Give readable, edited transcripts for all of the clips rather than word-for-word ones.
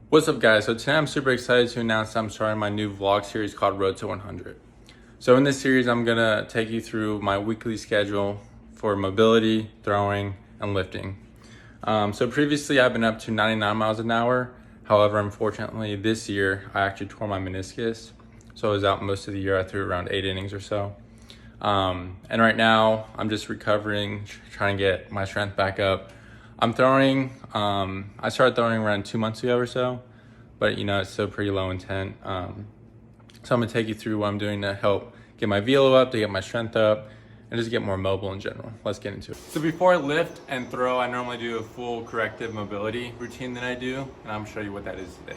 What's up, guys? So today I'm super excited to announce I'm starting my new vlog series called Road to 100. So in this series, I'm gonna take you through my weekly schedule for mobility, throwing, and lifting. So previously I've been up to 99 miles an hour. However, unfortunately this year I actually tore my meniscus. So I was out most of the year. I threw around 8 innings or so. And right now I'm just recovering, trying to get my strength back up. I'm throwing, I started throwing around 2 months ago or so, but it's still pretty low intent. So I'm gonna take you through what I'm doing to help get my velo up, to get my strength up, and just get more mobile in general. Let's get into it. So before I lift and throw, I normally do a full corrective mobility routine that I do, and I'm gonna show you what that is today.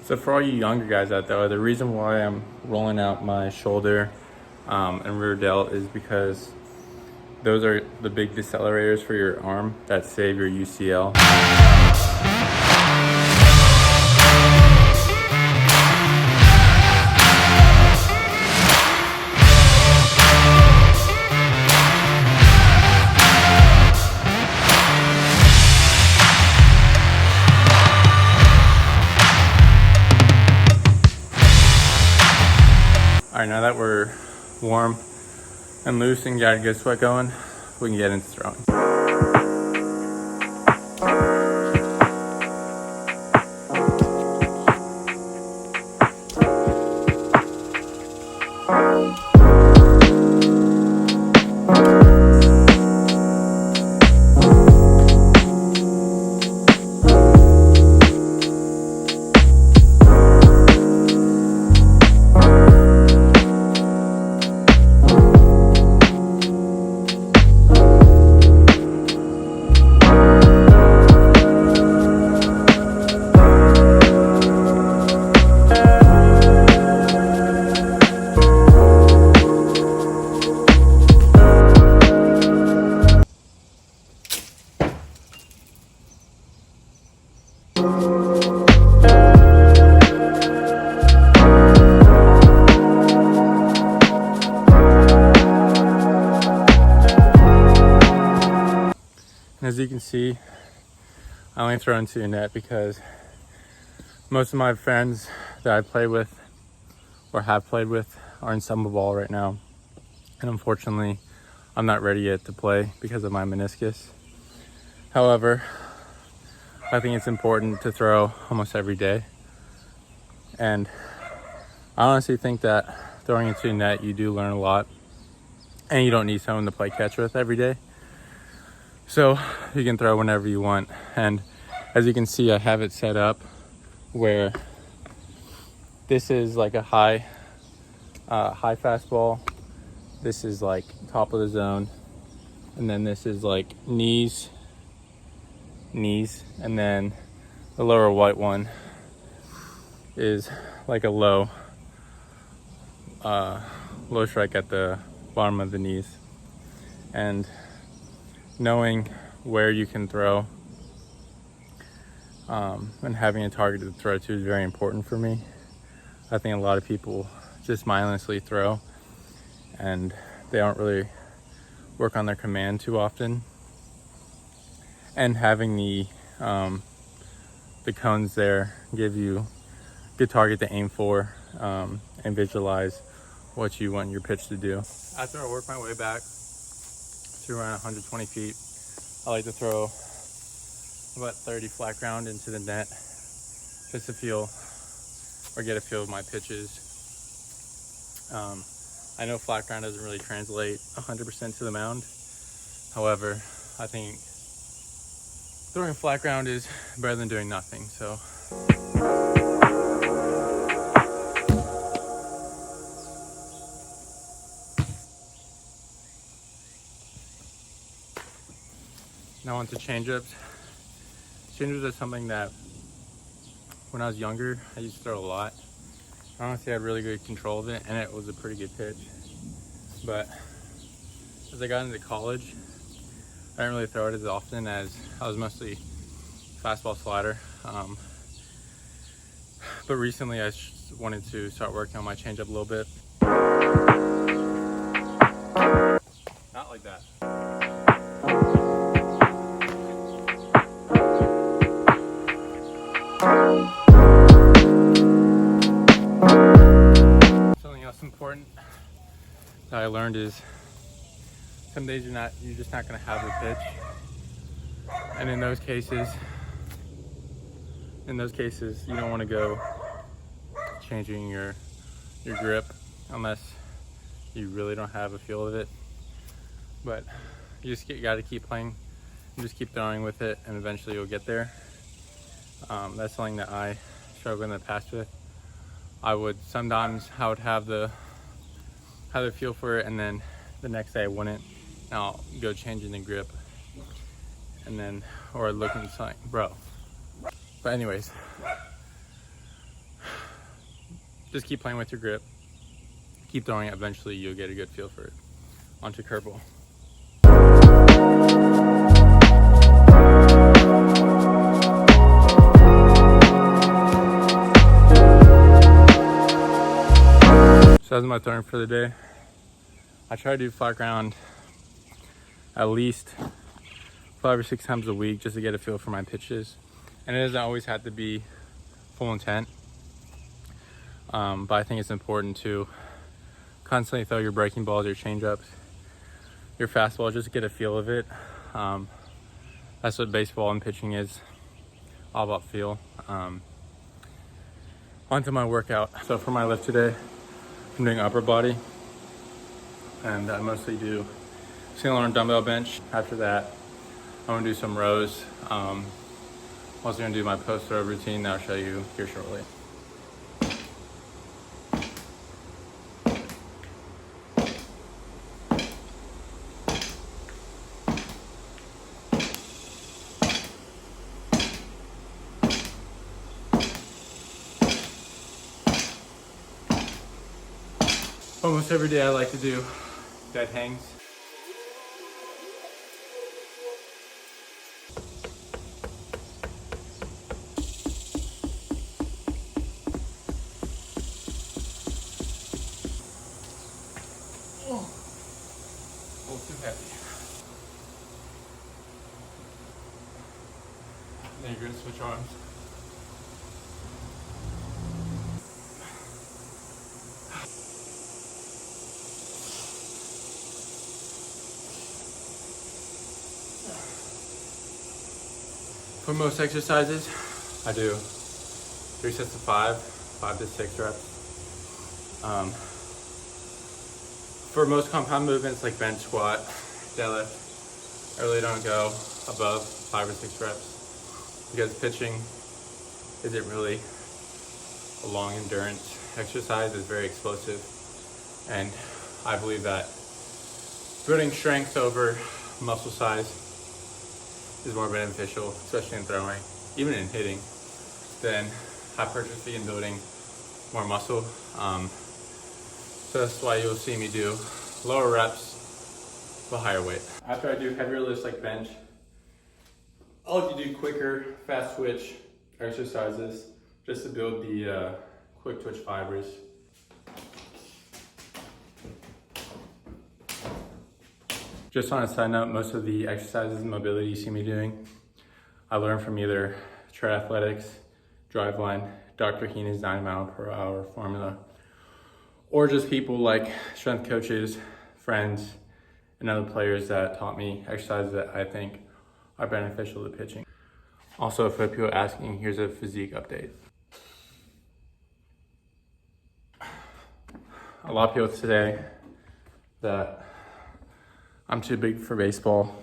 So for all you younger guys out there, the reason why I'm rolling out my shoulder and rear delt is because those are the big decelerators for your arm that save your UCL. All right, now that we're warm and loose and got a good sweat going, we can get into throwing. As you can see, I only throw into a net because most of my friends that I play with or have played with are in summer ball right now. And unfortunately, I'm not ready yet to play because of my meniscus. However, I think it's important to throw almost every day. And I honestly think that throwing into a net, you do learn a lot. And you don't need someone to play catch with every day. So you can throw whenever you want. And as you can see, I have it set up where this is like a high fastball. This is like top of the zone. And then this is like knees. And then the lower white one is like a low strike at the bottom of the knees. And knowing where you can throw and having a target to throw to is very important for me. I think a lot of people just mindlessly throw and they don't really work on their command too often. And having the cones there give you a good target to aim for and visualize what you want your pitch to do. After I work my way back to around 120 feet, I like to throw about 30 flat ground into the net just to feel or get a feel of my pitches. I know flat ground doesn't really translate 100% to the mound. However, I think throwing flat ground is better than doing nothing. So now on to change-ups. Change-ups are something that when I was younger, I used to throw a lot. I honestly had really good control of it, and it was a pretty good pitch. But as I got into college, I didn't really throw it as often, as I was mostly fastball slider. But recently I wanted to start working on my changeup a little bit. Not like that. Something else important that I learned is some days you're just not gonna have the pitch. And in those cases, you don't want to go changing your grip unless you really don't have a feel of it. But you just got to keep playing and just keep throwing with it, and eventually you'll get there. That's something that I struggled in the past with. I would have the feel for it, and then the next day I wouldn't. And I'll go changing the grip, and then or looking at something, bro. But anyways, just keep playing with your grip, keep throwing it. Eventually you'll get a good feel for it. Onto curveball. So that's my throwing for the day. I try to do flat ground at least 5 or 6 times a week just to get a feel for my pitches. And it doesn't always have to be full intent. But I think it's important to constantly throw your breaking balls, your changeups, your fastball, just to get a feel of it. That's what baseball and pitching is, all about feel. Onto my workout. So for my lift today, I'm doing upper body, and I mostly do single arm dumbbell bench. After that, I'm gonna do some rows. I'm also gonna do my post throw routine that I'll show you here shortly. Almost every day I like to do dead hangs. Oh, a little too heavy. Then you're gonna switch arms. For most exercises, I do 3 sets of 5 to 6 reps. For most compound movements like bench, squat, deadlift, I really don't go above 5 or 6 reps because pitching isn't really a long endurance exercise. It's very explosive, and I believe that building strength over muscle size is more beneficial, especially in throwing, even in hitting, than hypertrophy and building more muscle. So that's why you'll see me do lower reps but higher weight. After I do heavier lifts like bench, I like to do quicker, fast twitch exercises just to build the quick twitch fibers. Just on a side note, most of the exercises and mobility you see me doing, I learned from either Triathletics, Driveline, Dr. Heenan's 9 mile per hour formula, or just people like strength coaches, friends, and other players that taught me exercises that I think are beneficial to pitching. Also, for people asking, here's a physique update. A lot of people today that I'm too big for baseball,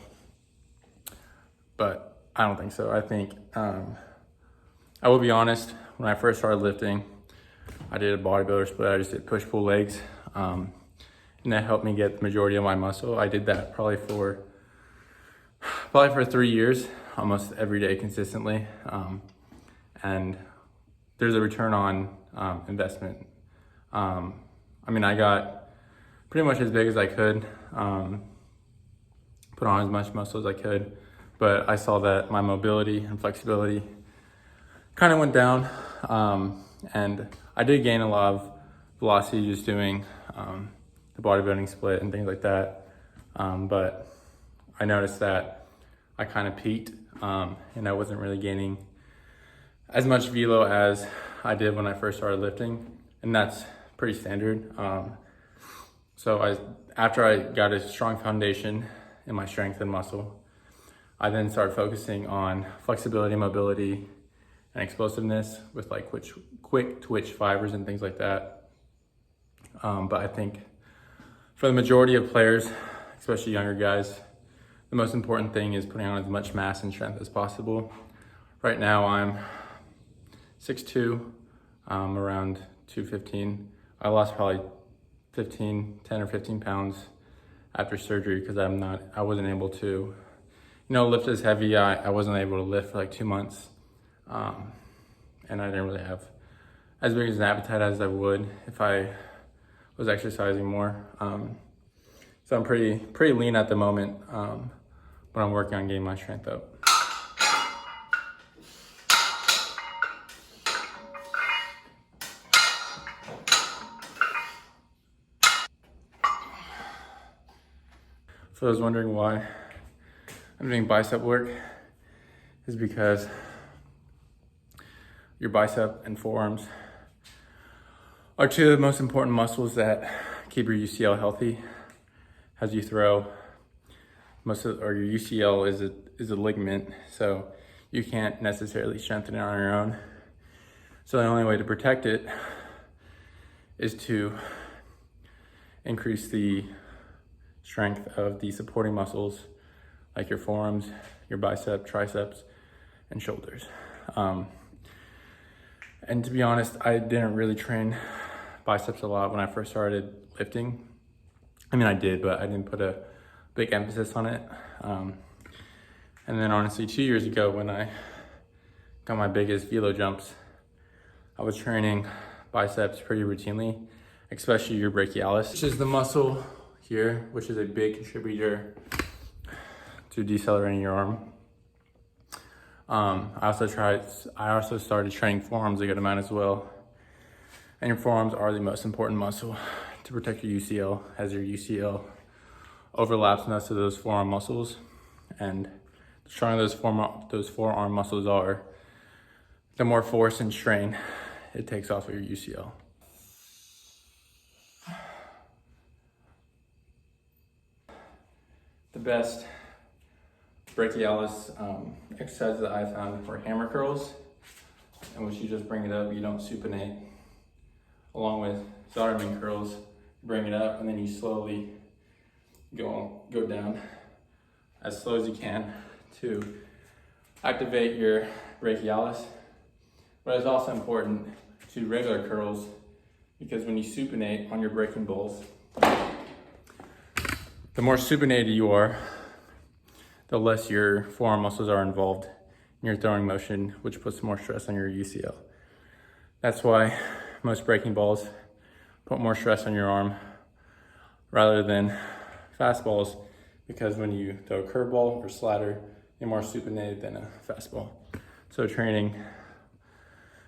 but I don't think so. I think, I will be honest, when I first started lifting, I did a bodybuilder split. I just did push-pull legs. And that helped me get the majority of my muscle. I did that probably for 3 years, almost every day consistently. And there's a return on investment. I mean, I got pretty much as big as I could, put on as much muscle as I could, but I saw that my mobility and flexibility kind of went down. And I did gain a lot of velocity just doing the bodybuilding split and things like that. But I noticed that I kind of peaked, and I wasn't really gaining as much velo as I did when I first started lifting, and that's pretty standard. So after I got a strong foundation in my strength and muscle, I then started focusing on flexibility, mobility, and explosiveness with like quick twitch fibers and things like that. But I think for the majority of players, especially younger guys, the most important thing is putting on as much mass and strength as possible. Right now I'm 6'2", around 215. I lost probably 10 or 15 pounds after surgery because I wasn't able to, lift as heavy. I wasn't able to lift for like 2 months. And I didn't really have as big as an appetite as I would if I was exercising more. So I'm pretty lean at the moment, but I'm working on getting my strength up. For those wondering why I'm doing bicep work, is because your bicep and forearms are two of the most important muscles that keep your UCL healthy as you throw. Your UCL is a ligament, so you can't necessarily strengthen it on your own. So the only way to protect it is to increase the strength of the supporting muscles like your forearms, your bicep, triceps, and shoulders. And to be honest, I didn't really train biceps a lot when I first started lifting. I mean, I did, but I didn't put a big emphasis on it. And then honestly, 2 years ago when I got my biggest velo jumps, I was training biceps pretty routinely, especially your brachialis, which is the muscle here, which is a big contributor to decelerating your arm. I also started training forearms a good amount as well. And your forearms are the most important muscle to protect your UCL, as your UCL overlaps most of those forearm muscles. And the stronger those forearm muscles are, the more force and strain it takes off of your UCL. The best brachialis exercises that I found were hammer curls, in which you just bring it up, you don't supinate, along with Zotterman curls. Bring it up and then you slowly go down as slow as you can to activate your brachialis. But it's also important to do regular curls, because when you supinate on your breaking bowls, the more supinated you are, the less your forearm muscles are involved in your throwing motion, which puts more stress on your UCL. That's why most breaking balls put more stress on your arm rather than fastballs, because when you throw a curveball or slider, you're more supinated than a fastball. So training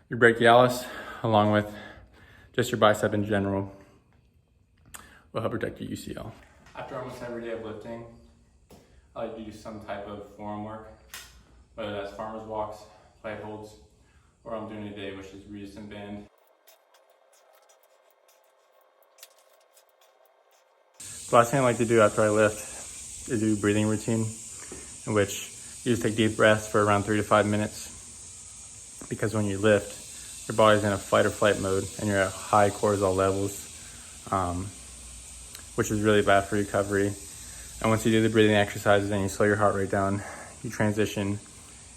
your brachialis along with just your bicep in general will help protect your UCL. After almost every day of lifting, I like to do some type of forearm work, whether that's farmer's walks, plate holds, or I'm doing today, which is resistant band. The last thing I like to do after I lift is do a breathing routine, in which you just take deep breaths for around 3 to 5 minutes. Because when you lift, your body's in a fight or flight mode and you're at high cortisol levels, which is really bad for recovery. And once you do the breathing exercises and you slow your heart rate down, you transition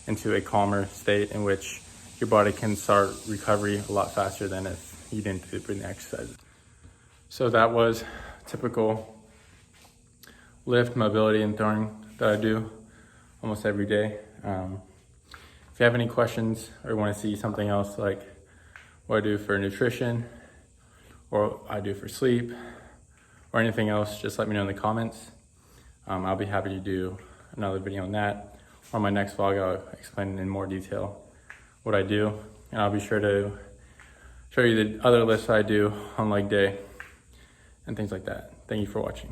into a calmer state in which your body can start recovery a lot faster than if you didn't do breathing exercises. So that was typical lift, mobility, and throwing that I do almost every day. If you have any questions or want to see something else like what I do for nutrition or I do for sleep or anything else, just let me know in the comments. I'll be happy to do another video on that. On my next vlog, I'll explain in more detail what I do, and I'll be sure to show you the other lifts I do on leg day and things like that. Thank you for watching.